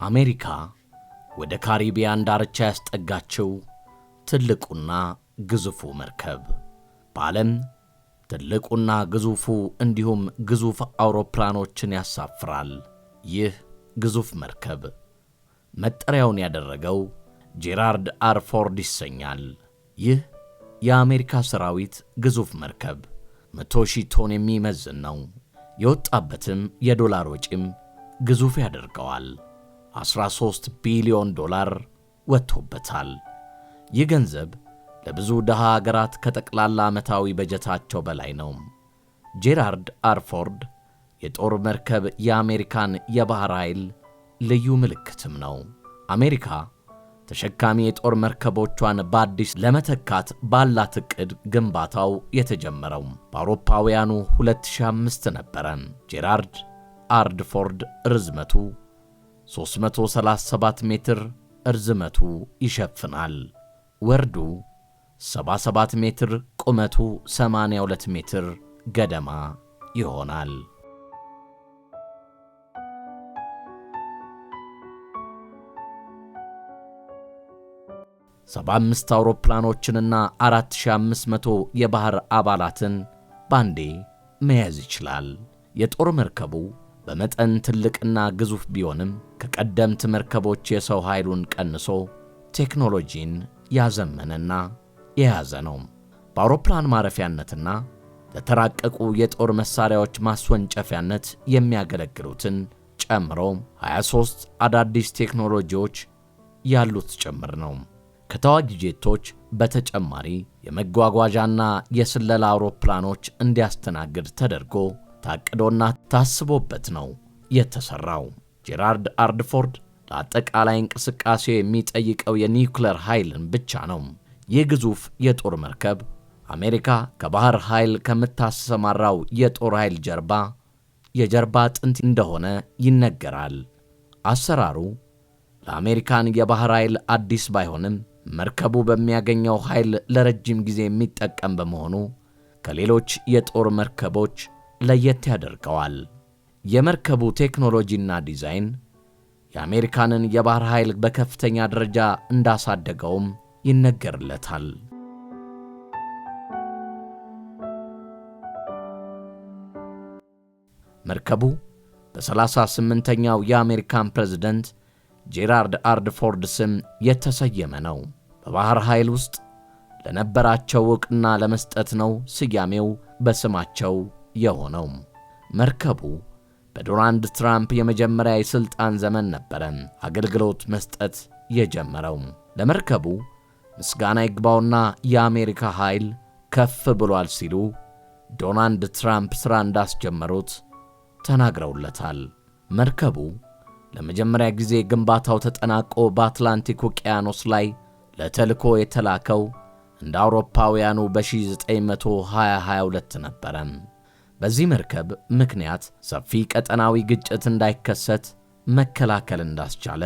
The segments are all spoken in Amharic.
አሜሪካ ወደ ካሪቢያን ዳርቻ ያስጠጋችው ትልቁና ግዙፉ መርከብ በዓለም ትልቁና ግዙፉ እንዲሁም ግዙፍ አውሮፕላኖችን ያሳፍራል። ይህ ግዙፍ መርከብ መጠሪያውን ያደረገው ጄራርድ አር ፎርድ ይሰኛል። ይህ የአሜሪካ ሰራዊት ግዙፍ መርከብ 100,000 ቶን የሚመዝን ነው። የወጣበትም የዶላር ወጪም ግዙፍ ያደርገዋል። 13 ቢሊዮን ዶላር ወጥቶበታል። ይህ ገንዘብ ለብዙ ደሃ ሀገራት ከጠቅላላ ዓመታዊ በጀታቸው በላይ ነው። ጄራርድ አር ፎርድ የጦር መርከብ የአሜሪካን የባህር ኃይል ልዩ ምልክትም ነው። አሜሪካ ተሸካሚ የጦር መርከቦቿን በአዲስ ለመተካት ባላት ዕቅድ ግንባታው የተጀመረው በአውሮፓውያኑ 2005 ነበረ። ጄራርድ አር ፎርድ ርዝመቱ 337 ሜትር ርዝመቱ ይሸፍናል። ወርዱ 77 ሜትር፣ ቁመቱ 82 ሜትር ገደማ ይሆናል። ሰባ 75 አውሮፕላኖችንና 4500 የባህር አባላትን ባንዴ መያዝ ይችላል። የጦር መርከቡ በመጠን ትልቅና ግዙፍ ቢሆንም ከቀደምት መርከቦች የሰው ኃይሉን ቀንሶ ቴክኖሎጂን ያዘመነና የያዘ ነው። በአውሮፕላን ማረፊያነትና ለተራቀቁ የጦር መሳሪያዎች ማስወንጨፊያነት የሚያገለግሉትን ጨምሮ 23 አዳዲስ ቴክኖሎጂዎች ያሉት ጭምር ነው። ከተዋጊ ጄቶች በተጨማሪ የመጓጓዣና የስለላ አውሮፕላኖች እንዲያስተናግድ ተደርጎ ታቅዶና ታስቦበት ነው የተሰራው። ጄራርድ አር ፎርድ ለአጠቃላይ እንቅስቃሴ የሚጠይቀው የኒውክሌር ኃይልን ብቻ ነው። ይህ ግዙፍ የጦር መርከብ አሜሪካ ከባህር ኃይል ከምታሰማራው የጦር ኃይል የጀርባ አጥንት እንደሆነ ይነገራል። አሰራሩ ለአሜሪካን የባህር ኃይል አዲስ ባይሆንም መርከቡ በሚያገኘው ኃይል ለረጅም ጊዜ የሚጠቀም በመሆኑ ከሌሎች የጦር መርከቦች ለየት ያደርገዋል። የመርከቡ ቴክኖሎጂና ዲዛይን የአሜሪካንን የባህር ኃይል በከፍተኛ ደረጃ እንዳሳደገውም ይነገርለታል። መርከቡ በ38ኛው የአሜሪካን ፕሬዝዳንት ጄራርድ አር ፎርድ ስም የተሰየመ ነው። በባህር ኃይል ውስጥ ለነበራቸው ዕውቅና ለመስጠት ነው ስያሜው በስማቸው የሆነው። መርከቡ በዶናልድ ትራምፕ የመጀመሪያ የሥልጣን ዘመን ነበረ አገልግሎት መስጠት የጀመረው። ለመርከቡ ምስጋና ይግባውና የአሜሪካ ኃይል ከፍ ብሏል ሲሉ ዶናልድ ትራምፕ ሥራ እንዳስጀመሩት ተናግረውለታል። መርከቡ ለመጀመሪያ ጊዜ ግንባታው ተጠናቆ በአትላንቲክ ውቅያኖስ ላይ ለተልኮ የተላከው እንደ አውሮፓውያኑ በ1922 ነበረ። በዚህ መርከብ ምክንያት ሰፊ ቀጠናዊ ግጭት እንዳይከሰት መከላከል እንዳስቻለ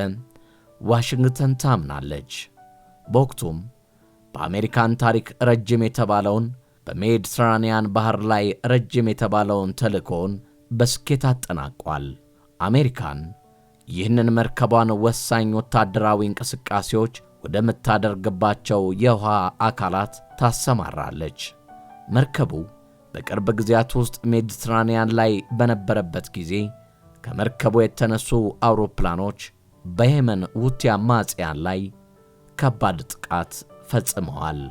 ዋሽንግተን ታምናለች። በወቅቱም በአሜሪካን ታሪክ ረጅም የተባለውን በሜዲትራኒያን ባህር ላይ ረጅም የተባለውን ተልኮውን በስኬት አጠናቋል። አሜሪካን ይህንን መርከቧን ወሳኝ ወታደራዊ እንቅስቃሴዎች ወደምታደርግባቸው የውሃ አካላት ታሰማራለች። መርከቡ በቅርብ ጊዜያት ውስጥ ሜዲትራኒያን ላይ በነበረበት ጊዜ ከመርከቡ የተነሱ አውሮፕላኖች በየመን ሁቲ አማጽያን ላይ ከባድ ጥቃት ፈጽመዋል።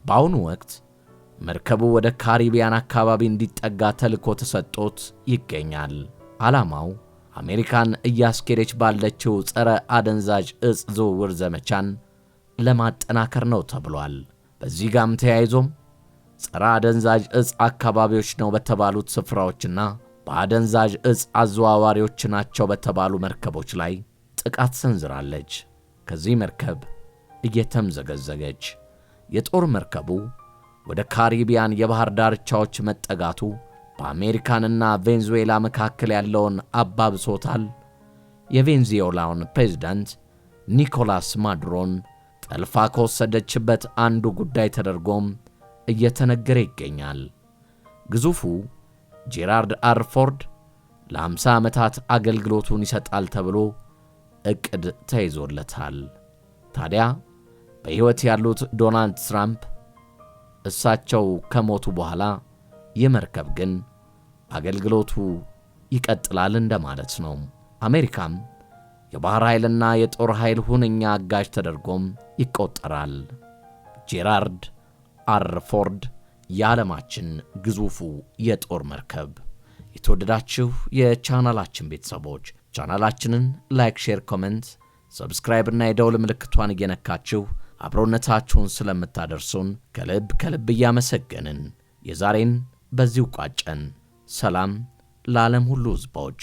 በአሁኑ ወቅት መርከቡ ወደ ካሪቢያን አካባቢ እንዲጠጋ ተልኮ ተሰጥቶት ይገኛል። ዓላማው አሜሪካን እያስኬደች ባለችው ጸረ አደንዛዥ ዕፅ ዝውውር ዘመቻን ለማጠናከር ነው ተብሏል። በዚህ ጋም ተያይዞም ጸረ አደንዛዥ ዕፅ አካባቢዎች ነው በተባሉት ስፍራዎችና በአደንዛዥ ዕፅ አዘዋዋሪዎች ናቸው በተባሉ መርከቦች ላይ ጥቃት ሰንዝራለች። ከዚህ መርከብ እየተምዘገዘገች የጦር መርከቡ ወደ ካሪቢያን የባህር ዳርቻዎች መጠጋቱ በአሜሪካንና ቬንዙዌላ መካከል ያለውን አባብሶታል። የቬንዙዌላውን ፕሬዝዳንት ኒኮላስ ማዱሮን ጠልፋ ከወሰደችበት አንዱ ጉዳይ ተደርጎም እየተነገረ ይገኛል። ግዙፉ ጄራርድ አር ፎርድ ለ50 ዓመታት አገልግሎቱን ይሰጣል ተብሎ እቅድ ተይዞለታል። ታዲያ በሕይወት ያሉት ዶናልድ ትራምፕ እሳቸው ከሞቱ በኋላ የመርከብ ግን አገልግሎቱ ይቀጥላል እንደማለት ነው። አሜሪካም የባህር ኃይልና የጦር ኃይል ሁነኛ አጋዥ ተደርጎም ይቆጠራል። ጄራርድ አር ፎርድ የዓለማችን ግዙፉ የጦር መርከብ። የተወደዳችሁ የቻናላችን ቤተሰቦች ቻናላችንን ላይክ፣ ሼር፣ ኮሜንት፣ ሰብስክራይብ እና የደውል ምልክቷን እየነካችሁ አብሮነታችሁን ስለምታደርሱን ከልብ እያመሰገንን የዛሬን በዚሁ ቋጨን። ሰላም ለዓለም ሁሉ ሕዝቦች።